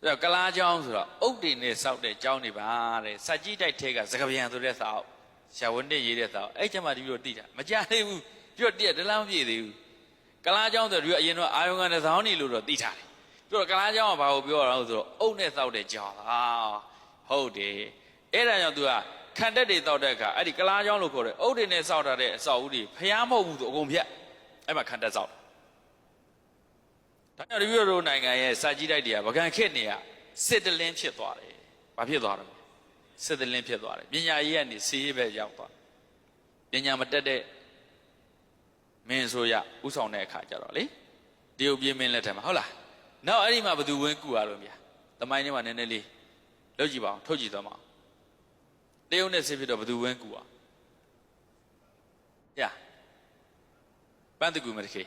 ကလားเจ้าဆိုတော့အုတ်တင်နဲ့စောက်တဲ့เจ้าနေပါတဲ့စัจကြီးတိုက်ထဲကစကပြန်ဆိုတဲ့စာအုပ်ရှာဝန်းတင်ရေးတဲ့စာအုပ်အဲ့ကျမှဒီလိုတိတာမကြသေးဘူးပြီးတော့တည့်တလားမပြည့်သေးဘူးကလားเจ้าဆိုတော့အရင်တော့အာယုံကနေသောင်းနေလို့တော့တိထားတယ်ပြီးတော့ကလားเจ้าကဘာကိုပြောရအောင်ဆိုတော့အုတ်နဲ့စောက်တဲ့เจ้าဟာဟုတ်တယ်အဲ့ဒါကြောင့် तू ကခံတက်တွေတောက်တဲ့အခါအဲ့ဒီကလားเจ้าလို့ခေါ်တယ်အုတ်တွေနဲ့စောက်ထားတဲ့အစောက်ဦးတွေဖျားမဟုတ်ဘူးဆိုအကုန်ဖြတ်အဲ့မှာခံတက်စောက်ဒါကြောင့်ဒီလိုနိုင်ငံရဲ့စာကြည့်တိုက်တွေကဗကန်ခစ်နေရစစ်တလင်းဖြစ်သွားတယ်။ဘာဖြစ်သွားလဲ။စစ်တလင်းဖြစ်သွားတယ်။ပညာရေးကနေစီးရေးပဲရောက်သွား။ပညာမတက်တဲ့မင်းဆိုရဥဆောင်တဲ့အခါကျတော့လေတရုတ်ပြည်မင်းလက်ထက်မှာဟုတ်လား။နောက်အဲ့ဒီမှာဘသူဝင်းကူရလို့မြာ။တမိုင်းထဲမှာနည်းနည်းလေးလုပ်ကြည့်ပါအောင်ထုတ်ကြည့်သွားမအောင်။တရုတ်နဲ့စစ်ဖြစ်တော့ဘသူဝင်းကူอ่ะ။ရ။ပန်းတကူမတခေ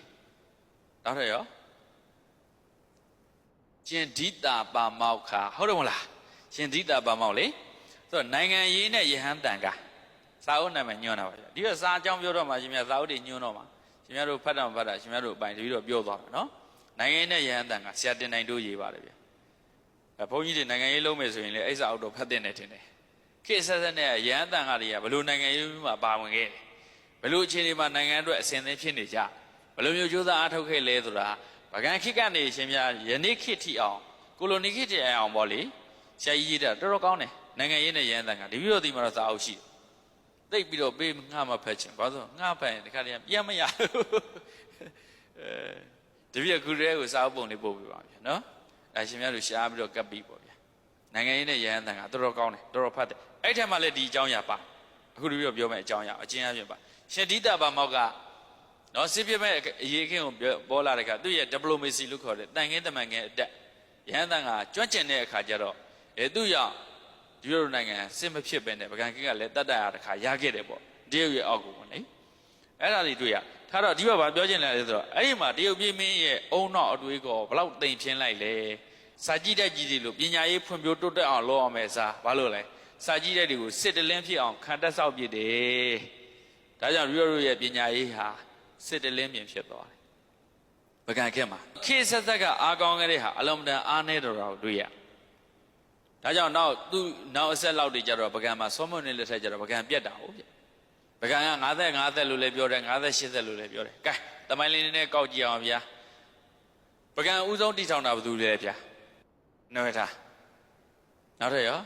။နောက်ထပ်ရောရှင်ဒိတာပါမောက်ခါဟုတ်တယ်မလားရှင်ဒိတာပါမောက်လေဆိုတော့နိုင်ငံရေးနဲ့ယဟန်တန်ကစာအုပ်နာမည်ညွှန်းတာပါဗျာဒီကစာအကြောင်းပြောတော့မှရှင်များစာအုပ်တွေညွှန်းတော့မှရှင်များတို့ဖတ်တာမဖတ်တာရှင်များတို့အပိုင်တပြီးတော့ပြောသွားမယ်နော်နိုင်ငံရေးနဲ့ယဟန်တန်ကဆရာတင်နိုင်တို့ရေးပါတယ်ဗျာဘုန်းကြီးတွေနိုင်ငံရေးလုံးမယ်ဆိုရင်လေအဲ့စာအုပ်တော့ဖတ်တဲ့နေတင်တယ်ခေတ်ဆက်ဆက်နဲ့ယဟန်တန်ကတွေကဘလို့နိုင်ငံရေးမှာပါဝင်ခဲ့တယ်ဘလို့အခြေအနေမှာနိုင်ငံအတွက်အစဉ်အသင်းဖြစ်နေကြဘလို့မျိုးကြိုးစားအားထုတ်ခဲ့လဲဆိုတာဗကန်ခိကနေရှင်များယနေ့ခေတ်ထိအောင်ကိုလိုနီခေတ်ထိအောင်ပေါ့လေဆရာကြီးရေးတာတော်တော်ကောင်းတယ်နိုင်ငံရေးနဲ့ရန်တန်ကဒီပြီးတော့ဒီမှာတော့စာအုပ်ရှိသိပြီးတော့ပေးငှမဖက်ချင်ဘာလို့ငှဖက်ရင်ဒီခါတည်းပြန်မရဒီပြီးအခုတည်းကိုစာအုပ်ပုံလေးပို့ပေးပါဗျာနော်အဲရှင်များတို့ရှားပြီးတော့ကပ်ပြီးပေါ့ဗျာနိုင်ငံရေးနဲ့ရန်တန်ကတော်တော်ကောင်းတယ်တော်တော်ဖတ်တယ်အဲ့ထက်မှလည်းဒီအကြောင်းအရာပါအခုတည်းပြောမယ်အကြောင်းအရာအကျဉ်းအပြည့်ပါရှင်ဒိတာပါမောက်ကနော်စစ်ပြမဲ့အရေးခင်းကိုပေါ်လာတဲ့အခါသူ့ရဲ့ diplomacy လို့ခေါ်တဲ့တန်ခင်းတမန်ခင်းအတက်ရဟန်းတန်ကကျွမ်းကျင်တဲ့အခါကျတော့သူ့ရောက်ဒီလိုနိုင်ငံစစ်မဖြစ်ပဲနဲ့ဗကန်ခင်းကလည်းတတ်တရတဲ့ခါရခဲ့တယ်ပေါ့တရုတ်ရဲ့အောက်ကိုပေါ့လေအဲ့ဒါတွေတွေ့ရထားတော့ဒီဘက်ဘာပြောချင်လဲဆိုတော့အဲ့ဒီမှာတရုတ်ပြည်မင်းရဲ့အုံနောက်အတွေးကောဘလောက်တိမ်ဖြင်းလိုက်လဲစာကြည့်တဲ့ကြီးတွေလို့ပညာရေးဖွံ့ဖြိုးတိုးတက်အောင်လုပ်အောင်မယ်စားဘာလို့လဲစာကြည့်တဲ့တွေကိုစစ်တလင်းဖြစ်အောင်ခံတက်ဆောက်ပြစ်တယ်ဒါကြောင့်တို့ရဲ့ပညာရေးဟာစစ်တလင်းမြင်ဖြစ်သွားတယ်။ဗကန်ခက်မှာခေဆက်ဆက်ကအားကောင်းခဲ့တဲ့ဟာအလုံးမတန်အားနေတော်တာကိုတွေ့ရ။ဒါကြောင့်နောက်အဆက်လောက်တွေကြတော့ဗကန်မှာစောမွန်နေလက်ထက်ကြတော့ဗကန်ပြတ်တာဟုတ်ဗျ။ဗကန်က50သက်လို့လည်းပြောတယ်58သက်လို့လည်းပြောတယ်။ကဲတမိုင်းလေးနဲ့ကောက်ကြည့်အောင်ဗျာ။ဗကန်ဦးဆုံးတည်ထောင်တာဘယ်သူလဲဗျာ။နော်ထား။နောက်ထပ်ရေ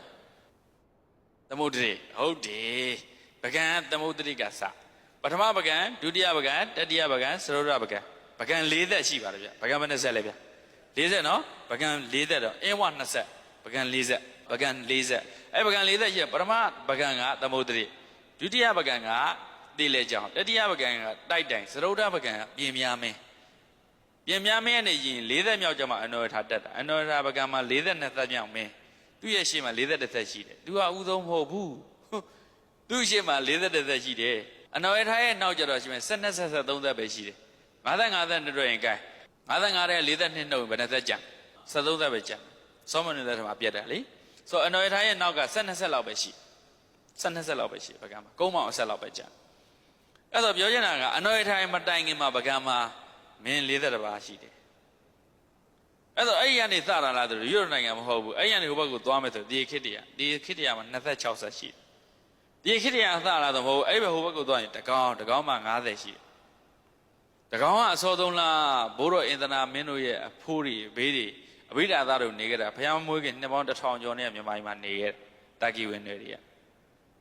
ာသမုဒ္ဒရိဟုတ်တယ်။ဗကန်သမုဒ္ဒရိကစပထမပကံဒုတိယပကံတတိယပကံသရုပ်ရပကံပကံ4သက်ရှိပါတယ်ဗျပကံဘယ်နှဆက်လဲဗျ40နော်ပကံ4သက်တော့အင်းဝ20ပကံ4သက်ပကံ4သက်အဲ့ပကံ4သက်ရှိပထမပကံကသမုဒ္ဒရိဒုတိယပကံကတိလေကြောင်တတိယပကံကတိုက်တိုင်သရုပ်ရပကံကပြင်များမင်းပြင်များမင်းနဲ့ရင်4သက်မြောက်ကျမှအနောထာတက်တာအနောထာပကံမှာ4သက်2သက်မြောက်မင်းသူ့ရဲ့ရှေ့မှာ4သက်1သက်ရှိတယ်သူကဥဆုံးမဟုတ်ဘူးသူ့ရှေ့မှာ4သက်1သက်ရှိတယ်အနော်ရထားရဲ့နောက်ကျတော့ရှင်12ဆက်3သက်ပဲရှိတယ်55သက်နဲ့တွေ့ရင်ကဲ55တဲ့4သက်2နှုတ်ဘယ်နှသက်ကြ73သက်ပဲကြစောမနေတဲ့ထမှာပြတ်တယ်လေဆိုအနော်ရထားရဲ့နောက်က12ဆက်လောက်ပဲရှိ12ဆက်လောက်ပဲရှိပကံမှာကုန်းမောင်အဆက်လောက်ပဲကြအဲ့တော့ပြောချင်တာကအနော်ရထားရဲ့မတိုင်ခင်မှာပကံမှာမင်း4သက်တစ်ပါးရှိတယ်အဲ့တော့အဲ့ဒီကနေစတာလားဆိုတော့ရွတ်နိုင်ငံမဟုတ်ဘူးအဲ့ဒီကနေဟိုဘက်ကိုသွားမယ်ဆိုဒီခေတ်တည်းမှာ26ဆက်ရှိတယ်ဒီခေတ်ရအသလားတော့မဟုတ်အဲ့ဘယ်ဟိုဘက်ကိုသွားရင်တကောင်းမှ90ရှိတယ်တကောင်းကအစောဆုံးလားဘိုးတော်အင်သနာမင်းတို့ရဲ့အဖိုးတွေဘေးတွေအဘိဓါသားတို့နေကြတာဘုရားမွေးခင်နှစ်ပေါင်း1000ကျော်နဲ့မြန်မာပြည်မှာနေခဲ့တာကီဝင်တွေ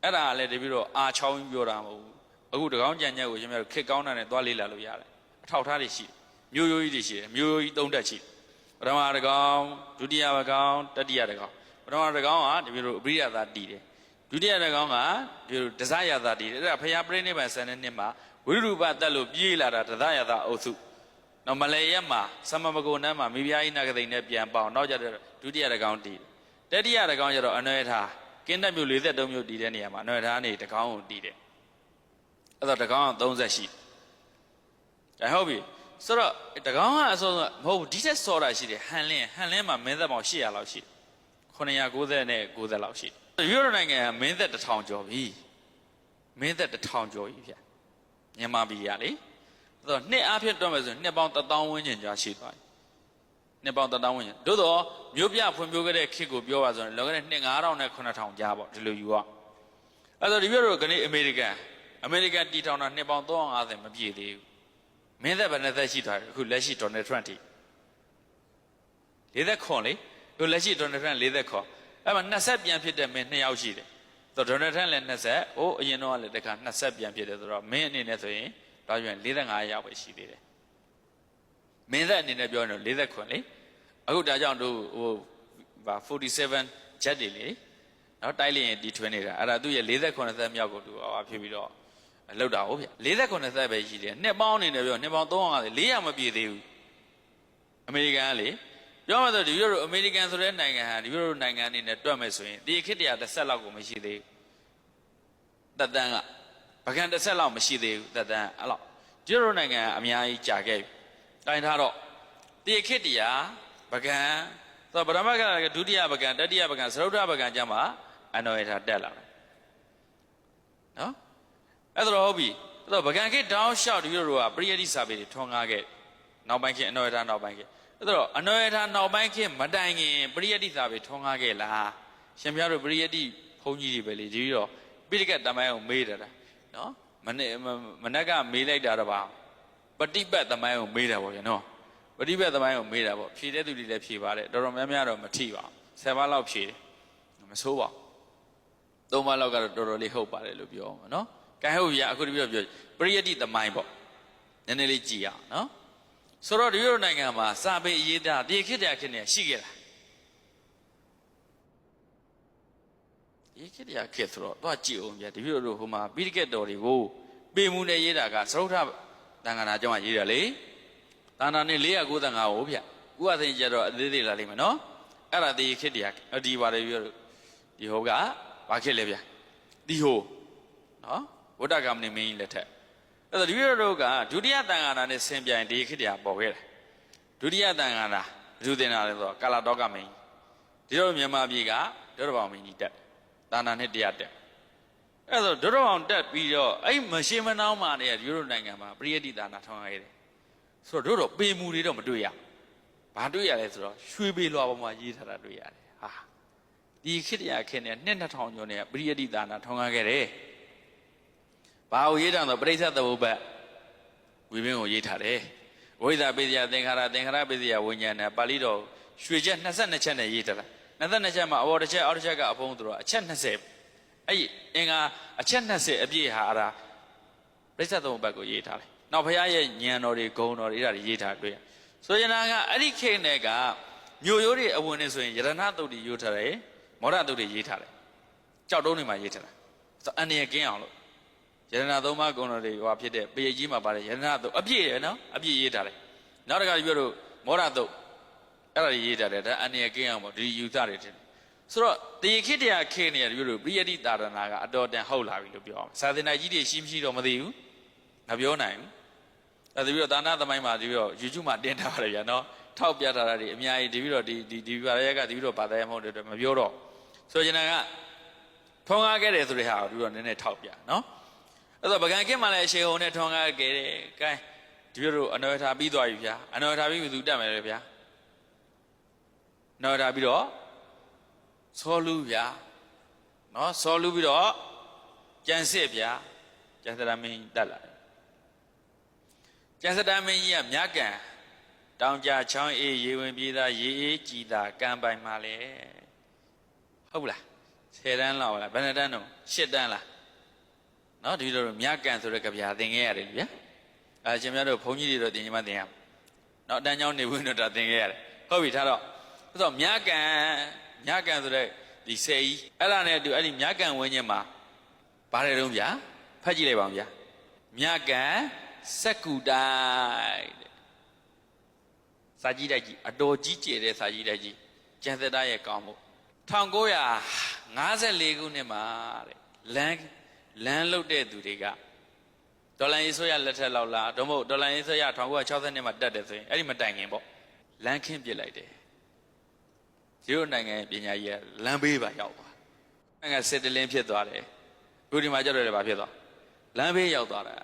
ကအဲ့ဒါလည်းတပြီးတော့အာချောင်းပြောတာမဟုတ်ဘူးအခုတကောင်းကြံညက်ကိုရှင်များတို့ခစ်ကောင်းတာနဲ့သွားလေးလာလို့ရတယ်အထောက်ထားတွေရှိတယ်မျိုးရိုးကြီးတွေရှိတယ်မျိုးရိုးကြီး3တက်ရှိပထမတကောင်းဒုတိယတကောင်းတတိယတကောင်းပထမတကောင်းကတပြီးတော့အဘိဓါသားတည်တယ်ဒုတိယတကောင်းကဒီဒဇယသာတည်တယ်အဲ့ဒါဖရာပြိဋိဘံဆန်တဲ့နှစ်မှာဝိရုပတက်လို့ပြေးလာတာဒဇယသာအုပ်စုနောက်မလဲရက်မှာသမမကုဏ္ဏမှာမိဖုရားကြီးနဂသိန်နဲ့ပြန်ပေါအောင်နောက်ကြတဲ့ဒုတိယတကောင်းတည်တယ်တတိယတကောင်းကျတော့အနွယ်ထားကင်းတက်မြို့43မြို့တည်တဲ့နေရာမှာအနွယ်ထားနေတကောင်းကိုတည်တယ်အဲ့တော့တကောင်းက30ရှိတယ်ဟုတ်ပြီဆိုတော့တကောင်းကအစောဆုံးမဟုတ်ဘူးဒီတက်စောတာရှိတယ်ဟန်လင်းမှာမင်းသက်ပေါင်း800လောက်ရှိတယ်990နဲ့90လောက်ရှိတယ်ရွေးရနိုင်ငံမင်းသက်1000ကျော်ပြီမင်းသက်1000ကျော်ပြီဗျမြန်မာပြည်ရလေဆိုတော့နှစ်အားဖြင့်တွက်မယ်ဆိုနှစ်ပေါင်း1000ဝန်းကျင်ကြာရှိသွားပြီ နှစ်ပေါင်း1000ဝန်းကျင်သို့တော့မြို့ပြဖွံ့ဖြိုးခဲ့တဲ့ခေတ်ကိုပြောပါဆိုရင်လောကနဲ့နှစ်9000နဲ့9000ကြားပေါ့ဒီလိုယူရအဲ့တော့ဒီပြောတော့ကနေအမေရိကန်တီထောင်တာနှစ်ပေါင်း350မပြည့်သေးဘူးမင်းသက်ဘယ်နဲ့သက်ရှိသွားတယ်အခုလက်ရှိဒေါ်နယ်ထရန့်ထိ40ခွန်လေအခုလက်ရှိဒေါ်နယ်ထရန့်40ခွန်အဲ့မှာ20ပြန်ဖြစ်တဲ့မင်း2ယောက်ရှိတယ်ဆိုတော့ဒေါ်နယ်ထရန့်လည်း20အိုးအရင်တော့လည်းတခါ20ပြန်ဖြစ်တယ်ဆိုတော့မင်းအနေနဲ့ဆိုရင်တော့ပြန်45ယောက်ပဲရှိသေးတယ်မင်းသက်အနေနဲ့ပြောရင်တော့40ခွန်လေအခုဒါကြောင့်တို့ဟို47 jet တွေလေနော်တိုက်လျင်တီထွင်းနေတာအဲ့ဒါသူ့ရဲ့40သက်မြောက်ကိုသူဟောဖြစ်ပြီးတော့လောက်တာဟုတ်ဗျ40သက်ပဲရှိတယ်နှစ်ပေါင်းအနေနဲ့ပြောနှစ်ပေါင်း350 400မပြည့်သေးဘူးအမေရိကန်ကလေပြောမှဆိုဒီလိုအမေရိကန်ဆိုတဲ့နိုင်ငံဟာဒီလိုနိုင်ငံအနေနဲ့တွက်မယ်ဆိုရင်ဒီခေတ်တရာ10လောက်ကိုမရှိသေးဘူးသက်တမ်းကပကံ10လောက်မရှိသေးဘူးသက်တမ်းအဲ့လောက်ဒီလိုနိုင်ငံကအများကြီးကြာခဲ့ပြီတိုင်ထားတော့ဒီခေတ်တရာပကံဆိုပရမကဒုတိယပကံတတိယပကံသရုတ်ထပကံကျမှအနော်ရထားတက်လာတယ်နော်အဲ့တော့ဟုတ်ပြီအဲ့တော့ပကံခေတ်တောင်းလျှောက်ဒီလိုကပရိယတိစာပေတွေထွန်းကားခဲ့နောက်ပိုင်းခေတ်အနော်ရထားနောက်ပိုင်းခေတ်အဲ့တော့အနော်ရထားနောက်ပိုင်းခေတ်မတိုင်ခင်ပရိယတိစာပေထွန်းကားခဲ့လားရှင်ပြတို့ပရိယတိဘုန်းကြီးတွေပဲလေဒီတော့ပိဋကတ်တမိုင်းကိုမေးတာနော်မနက်ကမေးလိုက်တာတော့ပါပฏิပတ်တမိုင်းကိုမေးတာပေါ့ဗျာနော်ပฏิပတ်တမိုင်းကိုမေးတာပေါ့ဖြေတဲ့သူတွေလည်းဖြေပါတယ်တော်တော်များများတော့မထိပါဘူး10ပါးလောက်ဖြေတယ်မဆိုးပါဘူး3ပါးလောက်ကတော့တော်တော်လေးဟုတ်ပါတယ်လို့ပြောအောင်နော်ကဲဟုတ်ရအခုတပြည့်ပြောပရိယတိတမိုင်းပေါ့နည်းနည်းလေးကြည်အောင်နော်ဆိုတော့ဒီလိုနိုင်ငံမှာစာပေအရေးသားဒီခေတ်တည်းခေတ်နဲ့ရှိခဲ့လားဒီခေတ်တည်းခေတ်ဆိုတော့သွားကြည့်အောင်ဗျာဒီလိုလိုဟိုမှာပိဋကတ်တော်တွေကိုပေမှုနဲ့ရေးတာကသရုတ်ထတန်ခါနာကျောင်းကရေးတယ်လေတာနာနဲ့495ကိုဗျဥပသိကျတော့အသေးသေးလာလိမ့်မယ်နော်အဲ့ဒါဒီခေတ်တည်းဒီပါတယ်ပြောဒီဟိုကဘာခေတ်လဲဗျဒီဟိုနော်ဝတ္တကမဏိမင်းကြီးလက်ထက်အဲ့တော့ဒီလိုတို့ကဒုတိယတန်ခါနာနဲ့ဆင်ပြိုင်ဒီခေတ်တည်းပေါ်ခဲ့တယ်ဒုတိယတန်ခါနာဘယ်သူတင်တာလဲဆိုတော့ကာလာတောကမင်းကြီးဒီလိုမြန်မာပြည်ကဒုရဘောင်မင်းကြီးတက်တာနာနဲ့တရားတက်အဲ့တော့ဒုရဘောင်တက်ပြီးတော့အဲ့မရှိမနှောင်းမာနေတဲ့ဒီလိုနိုင်ငံမှာပရိယတိဒါနာထောင်းရခဲ့တယ်ဆိုတော့တို့ပေမူတွေတော့မတွေ့ရဘာတွေ့ရလဲဆိုတော့ရွှေပေလွာပေါ်မှာရေးထားတာတွေ့ရတယ်ဟာဒီခေတ္တရခေတ်နဲ့2000ကျော်နဲ့ပရိယတိဒါနာထောင်းရခဲ့တယ်ဘာကိုရေးတာဆိုပရိစ္ဆေသဘုပ္ပတ်ဝိပင်းကိုရေးထားတယ်ဝိဇ္ဇာပိစယသင်္ခါရပိစယဝိညာဏပါဠိတော်ရွှေချက်22ချက်နဲ့ရေးထားတာ22ချက်မှာအဘော်တစ်ချက်အောက်တစ်ချက်ကအဖုံးဆိုတော့အချက်20အဲ့အင်္ဂါအချက်20အပြည့်ဟာအဲ့ဒါပရိစ္ဆေသဘုပ္ပတ်ကိုရေးထားတယ်နောက်ဘုရားရဲ့ဉာဏ်တော်တွေဂုဏ်တော်တွေအဲ့ဒါတွေရေးထားတွေ့ရဆိုရင်ကအဲ့ဒီခေတ်နဲ့ကမြို့ရိုးတွေအဝင်နေဆိုရင်ယရဏသုတ်တွေရေးထားတယ်မောဒသုတ်တွေရေးထားတယ်ကြောက်တုံးတွေမှာရေးထားတာဆိုအန္တရာယ်ကင်းအောင်လို့ယရဏသုံးပါးဂုဏ်တော်တွေဟောဖြစ်တဲ့ပေကြီးမှာပါတယ်ယရဏသုတ်အပြည့်ရနော်အပြည့်ရေးထားတယ်နောက်တစ်ခါပြောလို့မောဒသုတ်အဲ့ဒါတွေရေးထားတယ်ဒါအန္တရာယ်ကင်းအောင်ပေါ့ဒီယူဆတွေတင်ဆိုတော့တရေခေတ္တရာခေနေတယ်ပြောလို့ပရိယတိတာရဏကအတော်တန်ဟုတ်လာပြီလို့ပြောအောင်စာသင်တိုင်းကြီးတွေရှိမရှိတော့မသိဘူးမပြောနိုင်ဘူးအဲ့ဒါပြီးတော့ဒါနသမိုင်းမှာဒီပြီးတော့ YouTube မှာတင်ထားပါတယ်ဗျာနော်ထောက်ပြထားတာတွေအများကြီးဒီပြီးတော့ဒီဘာရက်ကဒီပြီးတော့ဘာသာရမဟုတ်တဲ့မပြောတော့ဆိုရင်ကထွန်းကားခဲ့တယ်ဆိုတဲ့ဟာကိုဒီပြီးတော့နည်းနည်းထောက်ပြနော်အဲ့တော့ဗကံကင်းမှလည်းအရှိန်ဟုန်နဲ့ထွန်းကားခဲ့တယ်ကဲဒီပြီးတော့အနော်ထားပြီးသွားပြီဗျာအနော်ထားပြီးဘယ်သူတက်မယ်လဲဗျာနော်ထားပြီးတော့စောလူဗျာနော်စောလူပြီးတော့ကျန်စစ်ဗျာကျန်စရမင်းတက်လာကျန်စတမင်းကြီးကမြတ်ကံတောင်ကြချောင်းအေးရေဝင်ပြေးသားရေအေးကြည်သာကံပိုင်မှာလေဟုတ်လား10တန်းလောက်လားဘယ်နှတန်းတော့10တန်းလားနော်ဒီလိုမြတ်ကံဆိုတဲ့ကြပြာသင်ခဲ့ရတယ်ဗျာအဲရှင်များတို့ဘုန်းကြီးတွေတော့သင်ကြမှာသင်ရနော်အတန်းကျောင်းနေဝင်တော့တာသင်ခဲ့ရတယ်ဟုတ်ပြီထားတော့ဆိုတော့မြတ်ကံဆိုတဲ့ဒီဆယ်ကြီးအဲ့ဒါနဲ့တူအဲ့ဒီမြတ်ကံဝင်းချင်းမှာဘာတွေတုံးဗျာဖတ်ကြည့်လိုက်ပါဦးဗျာမြတ်ကံစက္ကူတိုက်တဲ့စာကြီးတိုက်ကြီးအတော်ကြီးကျယ်တဲ့စာကြီးတိုက်ကြီးကျန်သက်သားရဲ့ကောင်းမှု1954ခုနှစ်မှာတဲ့လမ်းလုတ်တဲ့သူတွေကဒေါ်လာရေးဆွရလက်ထက်လောက်လားတော့မဟုတ်ဒေါ်လာရေးဆွရ1960နှစ်မှာတက်တယ်ဆိုရင်အဲ့ဒီမတိုင်ခင်ပေါ့လမ်းခင်းပစ်လိုက်တယ်ဒီလိုနိုင်ငံပညာကြီးကလမ်းဘေးပါရောက်သွားနိုင်ငံစစ်တလင်းဖြစ်သွားတယ်အခုဒီမှာကြတော့လည်းဘာဖြစ်သွားလမ်းဘေးရောက်သွားတာ